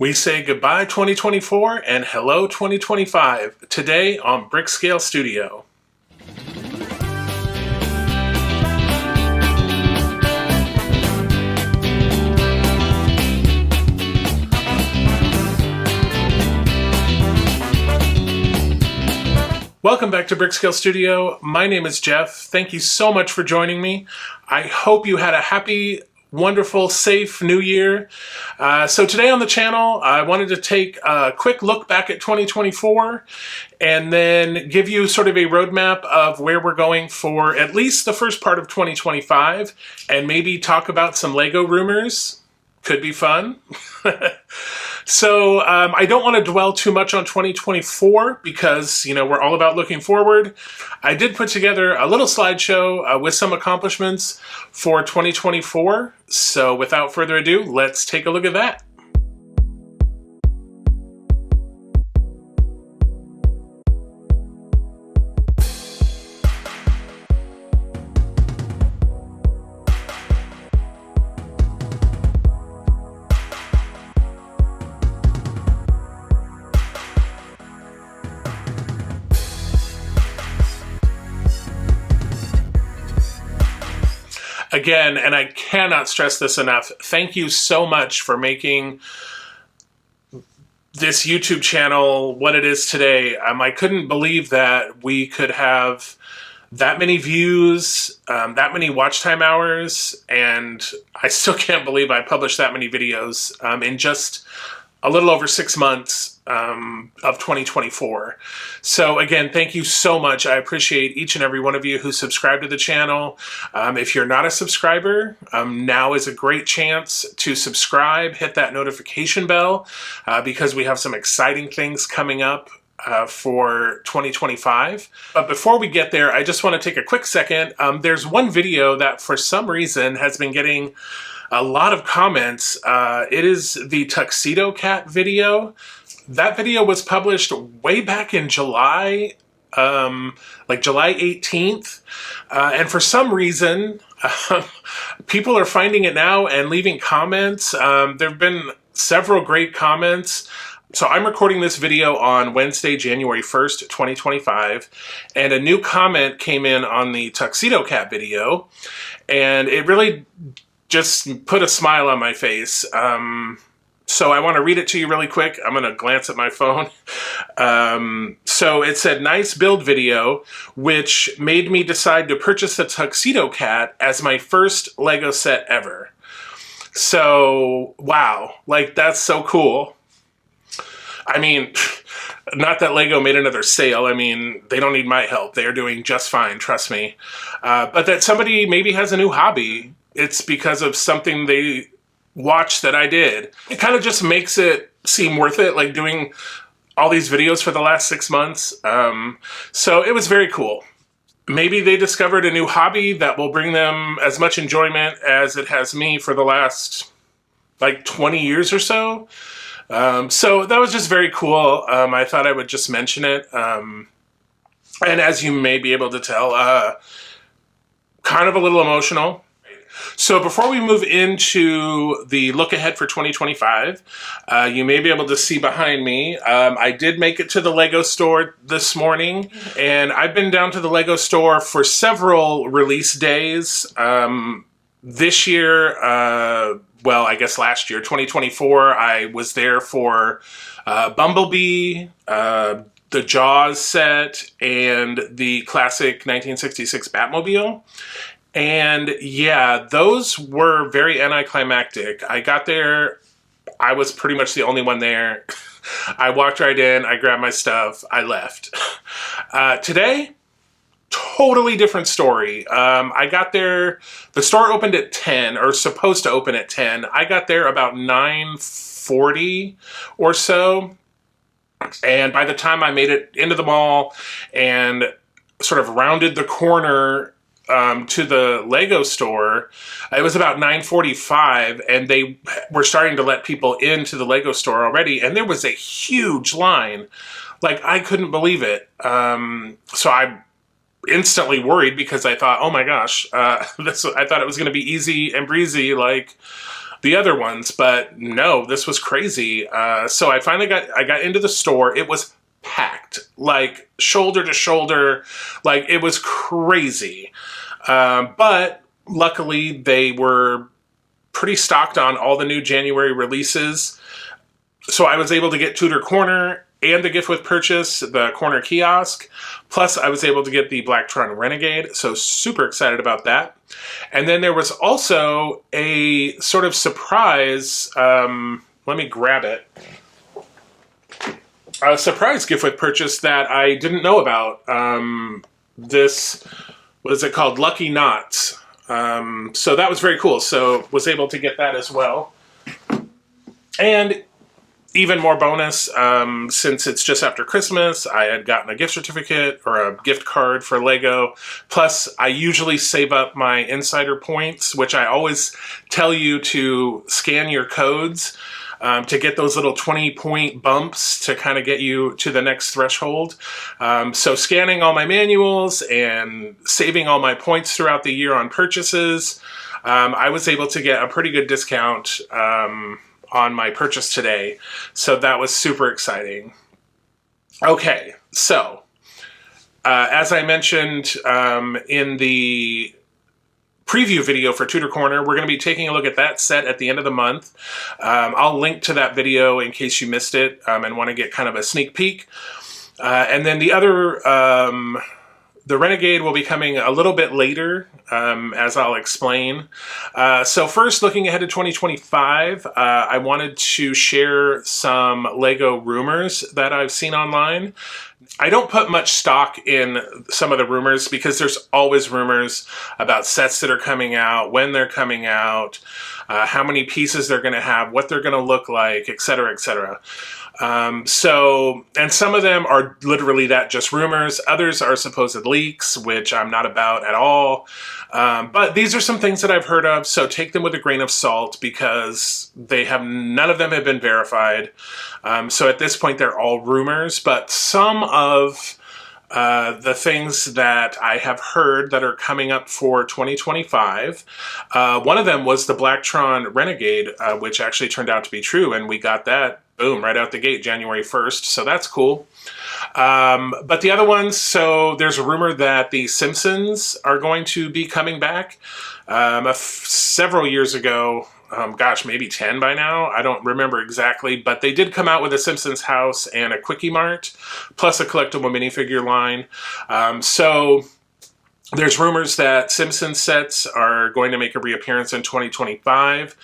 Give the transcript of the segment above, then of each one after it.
We say goodbye 2024 and hello 2025 today on BrickScale Studio. Welcome back to BrickScale Studio. My name is Jeff. Thank you so much for joining me. I hope you had a happy, wonderful, safe new year. So today on the channel, I wanted to take a quick look back at 2024 and then give you sort of a roadmap of where we're going for at least the first part of 2025 and maybe talk about some Lego rumors. Could be fun. So I don't want to dwell too much on 2024 because, you know, we're all about looking forward. I did put together a little slideshow with some accomplishments for 2024. So without further ado, let's take a look at that. Again, and I cannot stress this enough, thank you so much for making this YouTube channel what it is today. I couldn't believe that we could have that many views, that many watch time hours, and I still can't believe I published that many videos in just a little over 6 months of 2024. So again, thank you so much. I appreciate each and every one of you who subscribe to the channel. If you're not a subscriber, now is a great chance to subscribe, hit that notification bell, because we have some exciting things coming up for 2025. But before we get there, I just want to take a quick second. There's one video that for some reason has been getting a lot of comments. It is the Tuxedo Cat video. That video was published way back in July, like July 18th. And for some reason, people are finding it now and leaving comments. There have been several great comments. So I'm recording this video on Wednesday, January 1st, 2025, and a new comment came in on the Tuxedo Cat video, and it really just put a smile on my face. So I want to read it to you really quick. I'm going to glance at my phone. So it said, nice build video, which made me decide to purchase the Tuxedo Cat as my first Lego set ever. So, wow, like that's so cool. I mean, not that Lego made another sale. I mean, they don't need my help. They are doing just fine, trust me. But that somebody maybe has a new hobby. It's because of something they watched that I did. It kind of just makes it seem worth it, like doing all these videos for the last 6 months. So it was very cool. Maybe they discovered a new hobby that will bring them as much enjoyment as it has me for the last like 20 years or so. So that was just very cool. I thought I would just mention it. And as you may be able to tell, kind of a little emotional. So before we move into the look ahead for 2025, you may be able to see behind me, I did make it to the Lego store this morning, and I've been down to the Lego store for several release days. This year, well, I guess last year, 2024, I was there for Bumblebee, the Jaws set, and the classic 1966 Batmobile. And yeah, those were very anticlimactic. I got there, I was pretty much the only one there. I walked right in, I grabbed my stuff, I left. Today, totally different story. I got there, the store opened at 10, or supposed to open at 10. I got there about 9:40 or so. And by the time I made it into the mall and sort of rounded the corner to the Lego store, it was about 9:45, and they were starting to let people into the Lego store already, and there was a huge line. Like, I couldn't believe it. So I instantly worried because I thought, oh my gosh, I thought it was going to be easy and breezy, like the other ones, but no, this was crazy. So I finally got into the store. It was packed, like shoulder to shoulder, like it was crazy. But luckily they were pretty stocked on all the new January releases. So I was able to get Tudor Corner and the gift with purchase, the corner kiosk. Plus I was able to get the Blacktron Renegade. So super excited about that. And then there was also a sort of surprise, let me grab it. A surprise gift with purchase that I didn't know about. This, what is it called? Lucky Knots. So that was very cool. So was able to get that as well. And even more bonus, since it's just after Christmas, I had gotten a gift certificate or a gift card for Lego. Plus, I usually save up my insider points, which I always tell you to scan your codes to get those little 20-point bumps to kind of get you to the next threshold. So scanning all my manuals and saving all my points throughout the year on purchases, I was able to get a pretty good discount on my purchase today. So that was super exciting. Okay, so as I mentioned in the preview video for Tudor Corner, we're going to be taking a look at that set at the end of the month. I'll link to that video in case you missed it and want to get kind of a sneak peek. And then the other, the Renegade will be coming a little bit later, as I'll explain. So first, looking ahead to 2025, I wanted to share some Lego rumors that I've seen online. I don't put much stock in some of the rumors because there's always rumors about sets that are coming out, when they're coming out, how many pieces they're going to have, what they're going to look like, etc., etc. So, and some of them are literally that, just rumors. Others are supposed leaks, which I'm not about at all. But these are some things that I've heard of, so take them with a grain of salt because none of them have been verified. So at this point, they're all rumors, but some of the things that I have heard that are coming up for 2025. One of them was the Blacktron Renegade, which actually turned out to be true, and we got that, boom, right out the gate, January 1st, so that's cool. But the other ones, so there's a rumor that the Simpsons are going to be coming back. Several years ago, gosh, maybe 10 by now, I don't remember exactly, but they did come out with a Simpsons house and a Quickie Mart, plus a collectible minifigure line. So there's rumors that Simpsons sets are going to make a reappearance in 2025.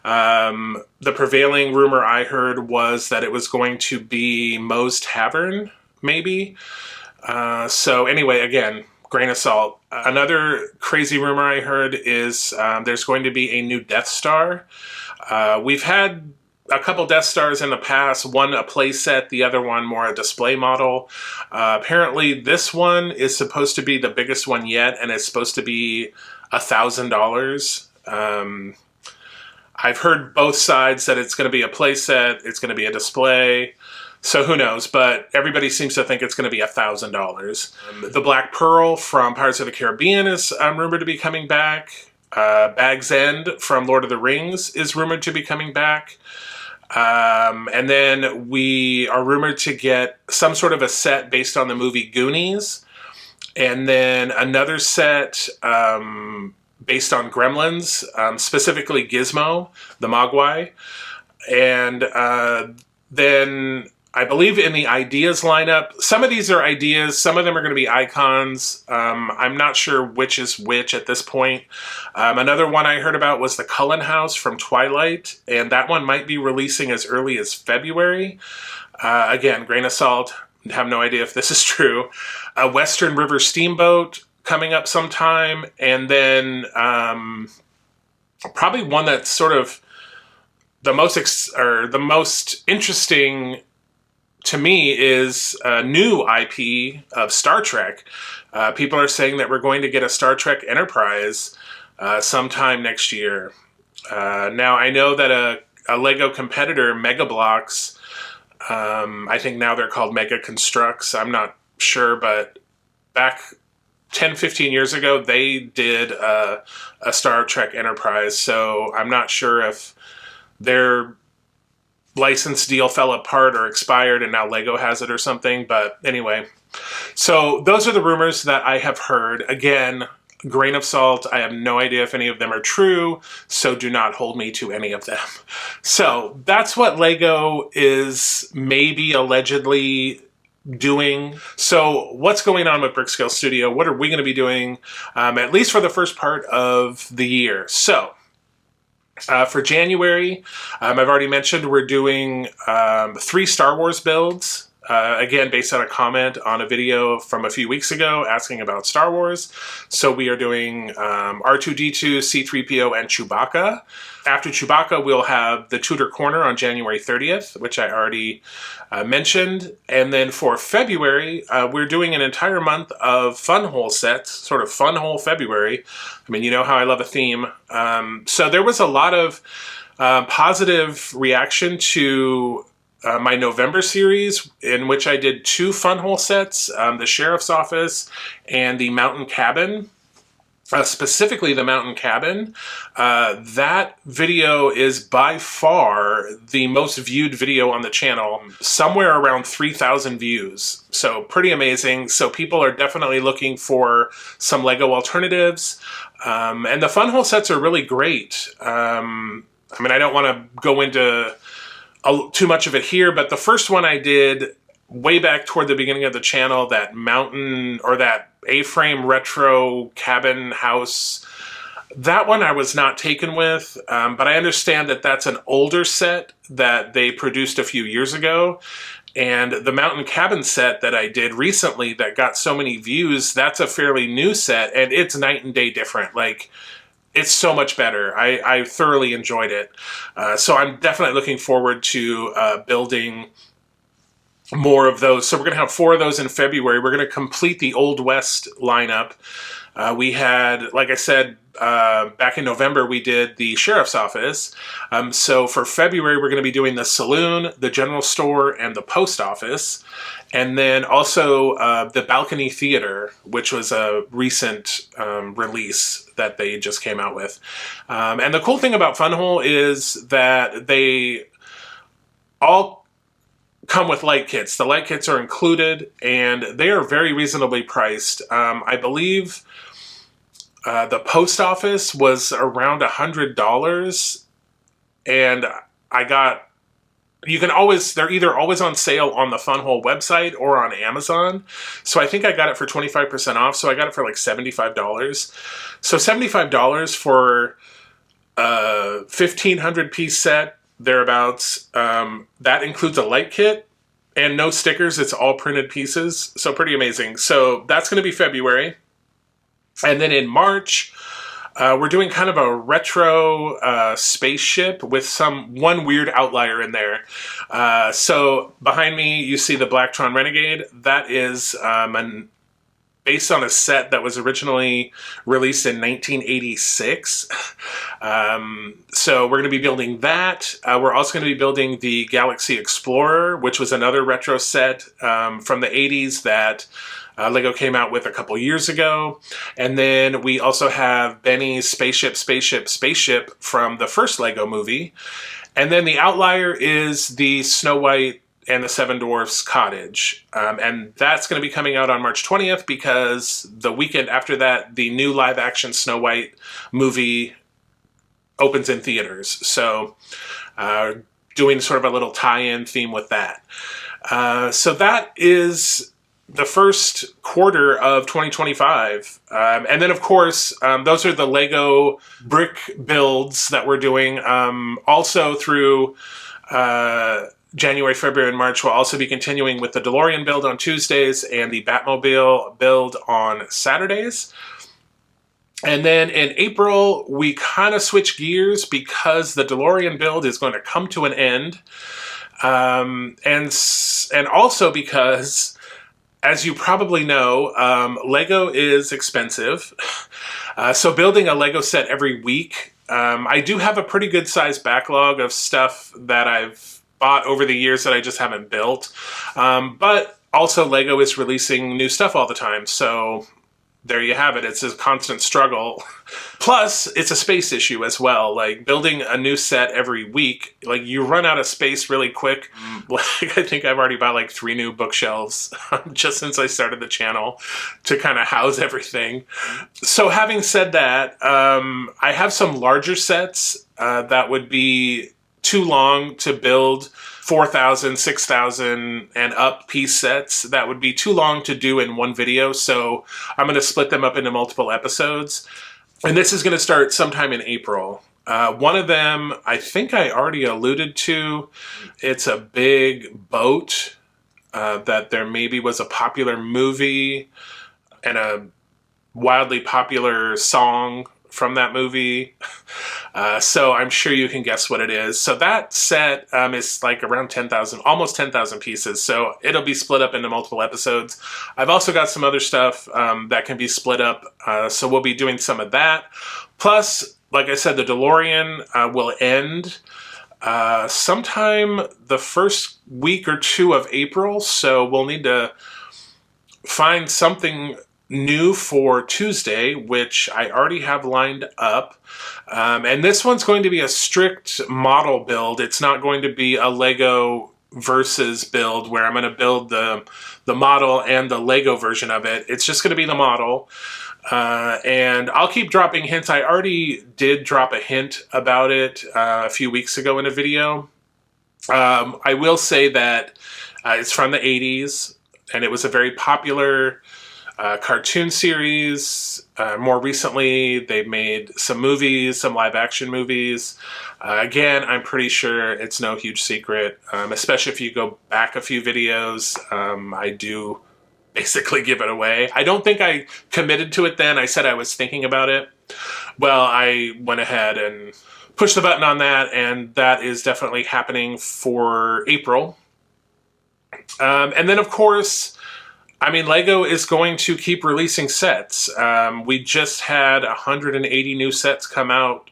The prevailing rumor I heard was that it was going to be Moe's Tavern, maybe. So anyway, again, grain of salt. Another crazy rumor I heard is there's going to be a new Death Star. We've had a couple Death Stars in the past, one a playset, the other one more a display model. Apparently this one is supposed to be the biggest one yet, and it's supposed to be $1,000. I've heard both sides that it's going to be a playset, it's going to be a display. So who knows, but everybody seems to think it's going to be $1,000. The Black Pearl from Pirates of the Caribbean is rumored to be coming back. Bag's End from Lord of the Rings is rumored to be coming back. And then we are rumored to get some sort of a set based on the movie Goonies. And then another set based on Gremlins, specifically Gizmo, the Mogwai. And then I believe in the ideas lineup, some of these are ideas, some of them are going to be icons. I'm not sure which is which at this point. Another one I heard about was the Cullen House from Twilight, and that one might be releasing as early as February. Again, grain of salt, have no idea if this is true. A Western River Steamboat coming up sometime, and then probably one that's sort of the most interesting to me is a new IP of Star Trek. People are saying that we're going to get a Star Trek Enterprise sometime next year. Now, I know that a Lego competitor, Mega Bloks, I think now they're called Mega Constructs, I'm not sure, but back 10, 15 years ago, they did a Star Trek Enterprise, so I'm not sure if their license deal fell apart or expired and now Lego has it or something, but anyway. So those are the rumors that I have heard. Again, grain of salt. I have no idea if any of them are true, so do not hold me to any of them. So that's what Lego is maybe allegedly doing. So what's going on with BrickScale Studio? What are we going to be doing, at least for the first part of the year? So for January, I've already mentioned we're doing 3 Star Wars builds. Again, based on a comment on a video from a few weeks ago asking about Star Wars. So we are doing R2-D2, C-3PO, and Chewbacca. After Chewbacca, we'll have the Tudor Corner on January 30th, which I already mentioned. And then for February, we're doing an entire month of Funhole sets, sort of Funhole February. I mean, you know how I love a theme. So there was a lot of positive reaction to my November series, in which I did 2 Funhole sets, the Sheriff's Office and the Mountain Cabin. Specifically the Mountain Cabin. That video is by far the most viewed video on the channel, somewhere around 3,000 views. So pretty amazing. So people are definitely looking for some Lego alternatives. And the Funhole sets are really great. I mean, I don't want to go into too much of it here, but the first one I did way back toward the beginning of the channel, that mountain or that A-frame retro cabin house, that one I was not taken with, but I understand that that's an older set that they produced a few years ago. And the mountain cabin set that I did recently that got so many views, that's a fairly new set, and it's night and day different. Like, it's so much better. I thoroughly enjoyed it. So I'm definitely looking forward to building more of those. So we're going to have 4 of those in February. We're going to complete the Old West lineup. We had, like I said, back in November, we did the Sheriff's Office. So for February, we're going to be doing the Saloon, the General Store, and the Post Office. And then also the Balcony Theater, which was a recent release that they just came out with. And the cool thing about Funhole is that they all come with light kits. The light kits are included, and they are very reasonably priced. I believe the Post Office was around $100, and I got, you can always, they're either always on sale on the Funhole website or on Amazon. So I think I got it for 25% off. So I got it for like $75. So $75 for a 1,500 piece set, thereabouts. That includes a light kit and no stickers. It's all printed pieces. So pretty amazing. So that's going to be February. And then in March, we're doing kind of a retro spaceship with one weird outlier in there. So behind me, you see the Blacktron Renegade. That is based on a set that was originally released in 1986. So we're going to be building that. We're also going to be building the Galaxy Explorer, which was another retro set from the 80s that Lego came out with a couple years ago. And then we also have Benny's Spaceship from the first Lego movie. And then the outlier is the Snow White and the Seven Dwarfs cottage. And that's going to be coming out on March 20th because the weekend after that, the new live-action Snow White movie opens in theaters. So doing sort of a little tie-in theme with that. So that is the first quarter of 2025. And then, of course, those are the Lego brick builds that we're doing. Also through January, February, and March, we'll also be continuing with the DeLorean build on Tuesdays and the Batmobile build on Saturdays. And then in April, we kind of switch gears because the DeLorean build is going to come to an end. And also because, as you probably know, Lego is expensive. So building a Lego set every week, I do have a pretty good sized backlog of stuff that I've bought over the years that I just haven't built. But also Lego is releasing new stuff all the time. So there you have it. It's a constant struggle. Plus, it's a space issue as well. Like, building a new set every week, like, you run out of space really quick. Like, I think I've already bought like 3 new bookshelves just since I started the channel to kind of house everything. So having said that, I have some larger sets that would be too long to build. 4,000, 6,000 and up piece sets that would be too long to do in one video, so I'm going to split them up into multiple episodes. And this is going to start sometime in April. One of them, I think I already alluded to. It's a big boat that there maybe was a popular movie and a wildly popular song from that movie. So I'm sure you can guess what it is. So that set is like around 10,000, almost 10,000 pieces. So it'll be split up into multiple episodes. I've also got some other stuff that can be split up. So we'll be doing some of that. Plus, like I said, the DeLorean will end sometime the first week or 2 of April. So we'll need to find something new for Tuesday, which I already have lined up. And this one's going to be a strict model build. It's not going to be a Lego versus build where I'm going to build the model and the Lego version of it. It's just going to be the model. And I'll keep dropping hints. I already did drop a hint about it a few weeks ago in a video. I will say that it's from the 80s, and it was a very popular cartoon series. More recently, they've made some movies, some live action movies. Again, I'm pretty sure it's no huge secret, especially if you go back a few videos. I do basically give it away. I don't think I committed to it then. I said I was thinking about it. Well, I went ahead and pushed the button on that, and that is definitely happening for April. And then, of course, I mean, Lego is going to keep releasing sets. We just had 180 new sets come out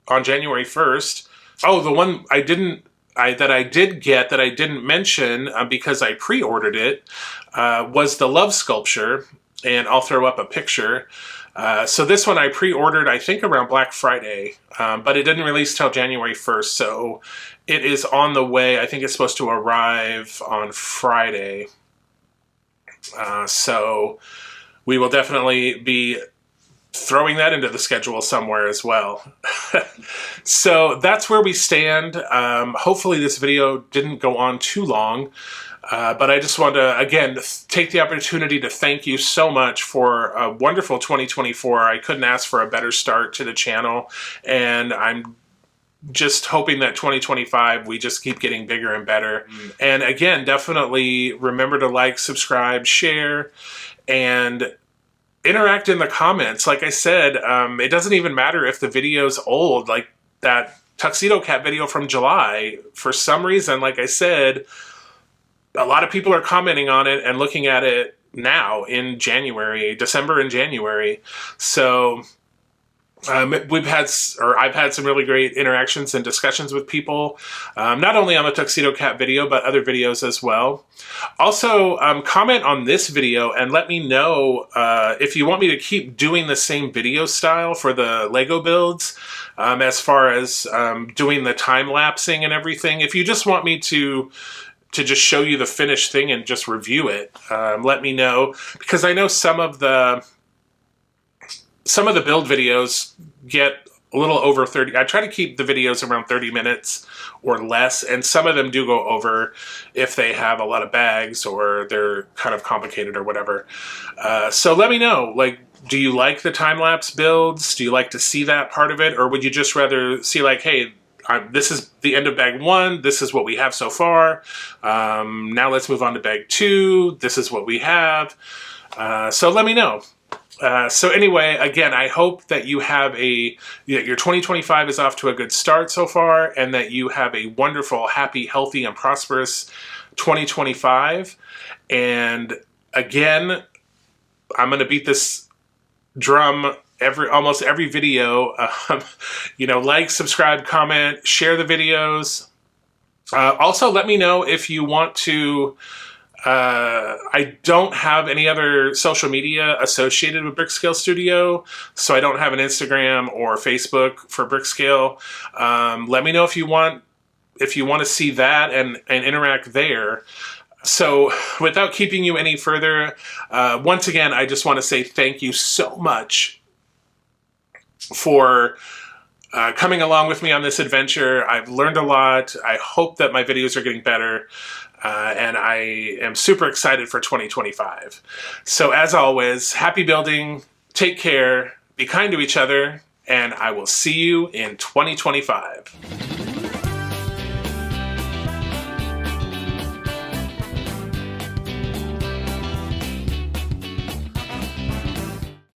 on January 1st. Oh, the one I did get that I didn't mention because I pre-ordered it was the Love Sculpture, and I'll throw up a picture. So this one I pre-ordered, I think, around Black Friday, but it didn't release till January 1st, so it is on the way. I think it's supposed to arrive on Friday. So we will definitely be throwing that into the schedule somewhere as well. So that's where we stand. Hopefully this video didn't go on too long, but I just want to, again, take the opportunity to thank you so much for a wonderful 2024. I couldn't ask for a better start to the channel, and I'm just hoping that 2025 we just keep getting bigger and better. And again, definitely remember to like, subscribe, share, and interact in the comments. Like I said, it doesn't even matter if the video's old, like that Tuxedo Cat video from July. For some reason, like I said, a lot of people are commenting on it and looking at it now in January, December and January. So I've had some really great interactions and discussions with people, not only on the Tuxedo Cat video, but other videos as well. Also, comment on this video and let me know if you want me to keep doing the same video style for the Lego builds, as far as doing the time-lapsing and everything. If you just want me to just show you the finished thing and just review it, let me know, because I know some of the build videos get a little over 30. I try to keep the videos around 30 minutes or less, and some of them do go over if they have a lot of bags or they're kind of complicated or whatever. So let me know, like, do you like the time-lapse builds? Do you like to see that part of it? Or would you just rather see, like, hey, this is the end of bag 1, this is what we have so far, now let's move on to bag 2, this is what we have. So let me know. So anyway, again, I hope that you have your 2025 is off to a good start so far, and that you have a wonderful, happy, healthy, and prosperous 2025. And again, I'm going to beat this drum almost every video. Like, subscribe, comment, share the videos. Also, let me know if you want to I don't have any other social media associated with BrickScale Studio, so I don't have an Instagram or Facebook for BrickScale. Let me know if you want to see that and interact there. So without keeping you any further, once again, I just want to say thank you so much for coming along with me on this adventure. I've learned a lot. I hope that my videos are getting better. And I am super excited for 2025. So as always, happy building, take care, be kind to each other, and I will see you in 2025.